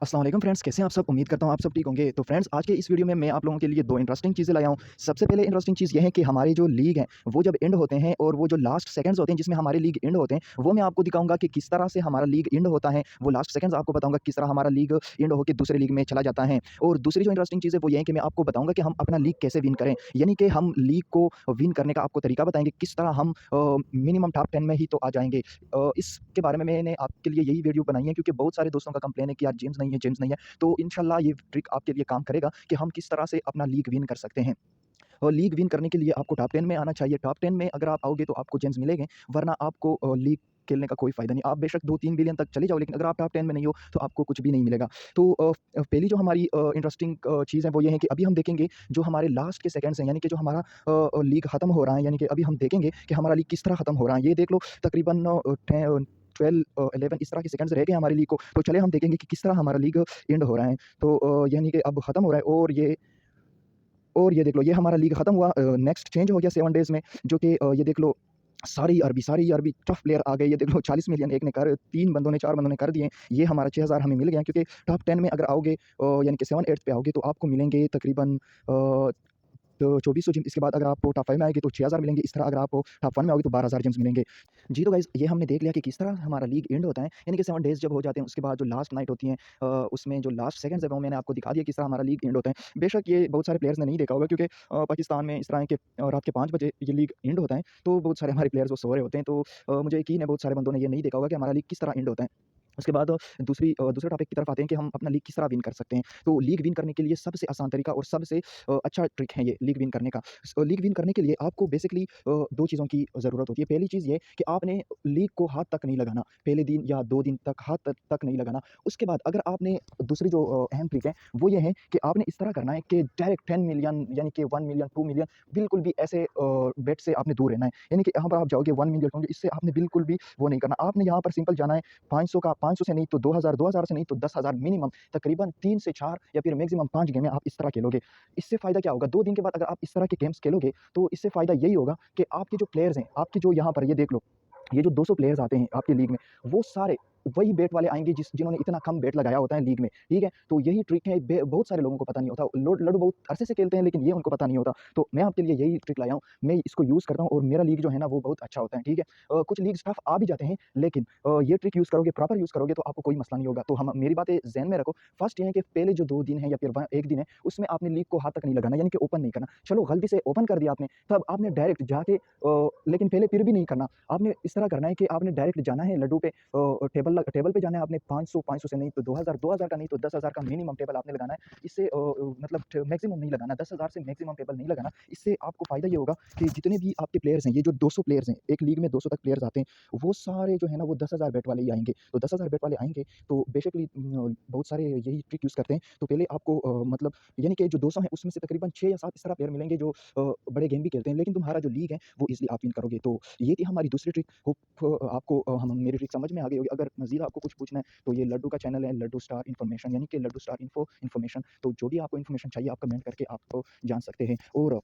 अस्सलाम वालेकुम फ्रेंड्स, कैसे हैं आप सब? उम्मीद करता हूँ आप सब ठीक होंगे। तो फ्रेंड्स, आज के इस वीडियो में मैं आप लोगों के लिए 2 इंटरेस्टिंग चीज़ें लाया हूँ। सबसे पहले इंटरेस्टिंग चीज़ ये है कि हमारी जो लीग है, वो जब एंड होते हैं और वो जो लास्ट सेकंड्स होते हैं जिसमें हमारे लीग एंड होते हैं, वो मैं आपको दिखाऊँगा कि किस तरह से हमारा लीग एंड होता है। वो लास्ट सेकंड्स आपको बताऊँगा किस तरह हमारा लीग एंड होके दूसरे लीग में चला जाता है। और दूसरी जो इंटरेस्टिंग चीज़ है वो ये है कि मैं आपको बताऊँगा कि हम अपना लीग कैसे विन करें। यानी कि हम लीग को विन करने का आपको तरीका बताएँगे, किस तरह हम मिनिमम टॉप 10 में ही तो आ जाएँगे। इसके बारे में मैंने आपके लिए यही वीडियो बनाई है क्योंकि बहुत सारे दोस्तों का कंप्लेन है कि यार जेम्स नहीं है। तो इंशाल्लाह ये ट्रिक आपके लिए काम करेगा कि हम किस तरह से अपना लीग विन कर सकते हैं। और लीग विन करने के लिए आपको टॉप 10 में आना चाहिए। टॉप 10 में अगर आप आओगे तो आपको जेम्स मिलेंगे, वरना आपको लीग खेलने का कोई फ़ायदा नहीं। आप बेशक 2-3 बिलियन तक चले जाओ, लेकिन अगर आप टॉप 10 में नहीं हो तो आपको कुछ भी नहीं मिलेगा। तो पहली जो हमारी इंटरेस्टिंग चीज़ है वो ये है कि अभी हम देखेंगे जो हमारे लास्ट के सेकंड्स हैं, यानी कि जो हमारा लीग खत्म हो रहा है, यानी कि अभी हम देखेंगे कि हमारा लीग किस तरह खत्म हो रहा है। ये देख लो तकरीबन 12 11 इस तरह के सेकंड्स रह गए हमारी लीग को। तो चले हम देखेंगे कि किस तरह हमारा लीग एंड हो रहा है। तो यानी कि अब खत्म हो रहा है और ये देख लो, ये हमारा लीग खत्म हुआ। नेक्स्ट चेंज हो गया 7 डेज़ में, जो कि ये देख लो सारी अरबी टफ प्लेयर आ गए। ये देख लो 40 मिलियन एक ने कर 3 बंदों ने 4 बंदों ने कर दिए। ये हमारा 6000 हमें मिल गया, क्योंकि टॉप 10 में अगर आओगे यानी कि 7-8 पे आओगे तो आपको मिलेंगे तकरीबन तो 2400 जिम। इसके बाद अगर आप टॉप 5 में आएँगे तो 6000 मिलेंगे। इस तरह अगर आप टॉप 1 में आओगे तो 12000 जेम्स मिलेंगे। जी, तो गाइज़ ये हमने देख लिया कि किस तरह हमारा लीग एंड होता है, यानी कि 7 डेज़ जब हो जाते हैं उसके बाद जो लास्ट नाइट होती है, उसमें जो लास्ट सेकंड्स है वो मैंने आपको दिखा दिया किस तरह हमारा लीग एंड होता है। बेशक ये बहुत सारे प्लेयर्स ने नहीं देखा होगा, क्योंकि पाकिस्तान में इस तरह है कि रात के 5 बजे ये लीग एंड होता है, तो बहुत सारे हमारे प्लेयर्स वो सो रहे होते हैं। तो मुझे यकीन है बहुत सारे बंदों ने ये नहीं देखा होगा कि हमारा लीग किस तरह एंड होता है। उसके बाद दूसरे टॉपिक की तरफ आते हैं कि हम अपना लीग किस तरह विन कर सकते हैं। तो लीग विन करने के लिए सबसे आसान तरीका और सबसे अच्छा ट्रिक है ये लीग विन करने का। लीग विन करने के लिए आपको बेसिकली 2 चीज़ों की ज़रूरत होती है। पहली चीज़ ये कि आपने लीग को हाथ तक नहीं लगाना, पहले दिन या 2 दिन तक हाथ तक नहीं लगाना। उसके बाद अगर आपने दूसरी जो अहम ट्रिक है वो ये है कि आपने इस तरह करना है कि डायरेक्ट 10 मिलियन यानी कि 1 मिलियन, 2 मिलियन बिल्कुल भी ऐसे बेट से आपने दूर रहना है। यानी कि यहाँ पर आप जाओगे 1 मिलियन, 2 मिलियन, इससे आपने बिल्कुल भी वो नहीं करना। आपने यहाँ पर सिंपल जाना है 500 से नहीं तो 2000, 2000 से नहीं तो 10,000 मिनिमम, तकरीबन 3 से 4 या फिर मैक्सिमम 5 गेमें आप इस तरह खेलोगे। इससे फ़ायदा क्या होगा? 2 दिन के बाद अगर आप इस तरह के गेम्स खेलोगे तो इससे फ़ायदा यही होगा कि आपके जो प्लेयर्स हैं, आपके जो यहाँ पर ये देख लो, ये जो 200 प्लेयर्स आते हैं आपकी लीग में, वो सारे वही बेट वाले आएँगे जिन्होंने इतना कम बेट लगाया होता है लीग में, ठीक है? तो यही ट्रिक है, बहुत सारे लोगों को पता नहीं होता। लड्डू बहुत अरसे से खेलते हैं लेकिन ये उनको पता नहीं होता। तो मैं आपके लिए यही ट्रिक लाया हूँ, मैं इसको यूज़ करता हूँ और मेरा लीग जो है ना वो बहुत अच्छा होता है, ठीक है? कुछ लीग्स टफ आ भी जाते हैं, लेकिन ये ट्रिक यूज़ करोगे, प्रॉपर यूज़ करोगे तो आपको कोई मसला नहीं होगा। तो हम मेरी बातें ज़हन में रखो। फर्स्ट ये है कि पहले जो 2 दिन है या फिर 1 दिन है, उसमें आपने लीग को हाथ तक नहीं लगाना, यानी कि ओपन नहीं करना। चलो गलती से ओपन कर दिया आपने, तब आपने डायरेक्ट जाके लेकिन पहले फिर भी नहीं करना। आपने इस तरह करना है कि आपने डायरेक्ट जाना है लड्डू पे, टेबल पे जाना है आपने 500, 500 से नहीं तो 2000, 2000 का नहीं तो 10,000 का मिनिमम टेबल आपने लगाना है। इससे मतलब मैक्सिमम नहीं लगाना, 10,000 से मैक्सिमम टेबल नहीं लगाना। इससे आपको फ़ायदा ये होगा कि जितने भी आपके प्लेयर्स हैं, ये जो 200 प्लेयर्स हैं, एक लीग में 200 तक प्लेयर्स आते हैं, वो सारे जो है ना वो 10,000 बेट वाले ही आएँगे। तो 10,000 बेट वाले आएँगे तो बेसिकली बहुत सारे यही ट्रिक यूज़ करते हैं। तो पहले आपको मतलब यानी कि जो 200 हैं उसमें से तकरीबन 6 या 7 इस तरह प्लेयर मिलेंगे जो बड़े गेम भी खेलते हैं, लेकिन तुम्हारा जो लीग है वो ईज़िली आप विन करोगे। तो ये थी हमारी दूसरी ट्रिक। होप आपको हम मेरी ट्रिक समझ में आ गई होगी। अगर मज़ीद आपको कुछ पूछना है तो ये लड्डू का चैनल है, लड्डू स्टार इन्फॉर्मेशन, यानी कि लड्डू स्टार इन्फॉर्मेशन। तो जो भी आपको इन्फॉर्मेशन चाहिए आप कमेंट करके आप जान सकते हैं। और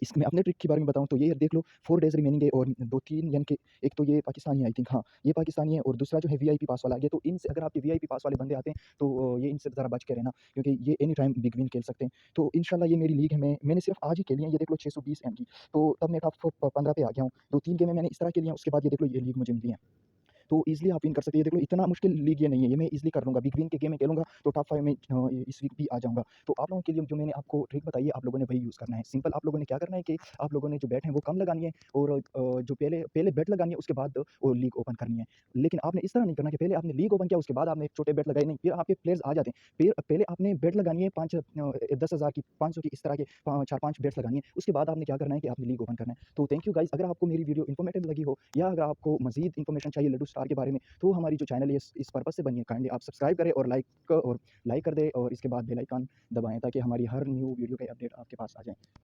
इसमें अपने ट्रिक के बारे में बताऊँ तो ये देख लो 4 डेज़ रिमेनिंग है और 2-3 यानी कि एक तो ये पाकिस्तानी है आई थिंक, हाँ, ये पाकिस्तानी है और दूसरा जो है वीआईपी पास वाला है। ये तो इनसे अगर आपके वीआईपी पास वाले बंदे आते हैं तो ये इनसे ज़रा बच के रहना, क्योंकि ये एनी टाइम बिग विन खेल सकते हैं। तो इंशाल्लाह ये मेरी लीग है, मैंने सिर्फ आज ही खेली है, ये देख लो 620 एम की। तो तब मैं टॉप 15 पे आ गया हूँ। 2-3 गेमें मैंने इस तरह खेली हैं, उसके बाद ये देख लो ये लीग मुझे मिली है। तो ईज़िली आप विन कर सकते हैं। ये देख लो इतना मुश्किल लीग ये नहीं है, ये मैं ईज़िली कर लूँगा। बिग विन के गेम में खेलूँगा तो टॉप 5 में इस वीक भी आ जाऊँगा। तो आप लोगों के लिए जो मैंने आपको ट्रिक बताई है, आप लोगों ने वही यूज़ करना है। सिंपल आप लोगों ने क्या करना है कि आप लोगों ने जो बेट है वो कम लगानी है और जो पहले पहले बेट लगानी है उसके बाद वो लीग ओपन करनी है। लेकिन आपने इस तरह नहीं करना कि पहले आपने लीग ओपन किया उसके बाद आपने छोटे बेट लगाए, नहीं, फिर आपके प्लेयर्स आ जाते हैं। फिर पहले आपने बेट लगानी है 10,000 की, 500 की, इस तरह के 4-5 बेट्स लगानी है। उसके बाद आपने क्या करना है कि आपने लीग ओपन करना है। तो थैंक यू गाइज़। अगर आपको मेरी वीडियो इन्फॉर्मेटिव लगी हो या अगर आपको मज़ीद इन्फॉर्मेशन चाहिए लड्डू स्टार के बारे में, तो हमारी जो चैनल है इस पर्पज़ से बनी है। काइंडली आप सब्सक्राइब करें और लाइक कर दें और इसके बाद बेल आइकन दबाएँ ताकि हमारी हर न्यू वीडियो के अपडेट आपके पास आ जाएँ।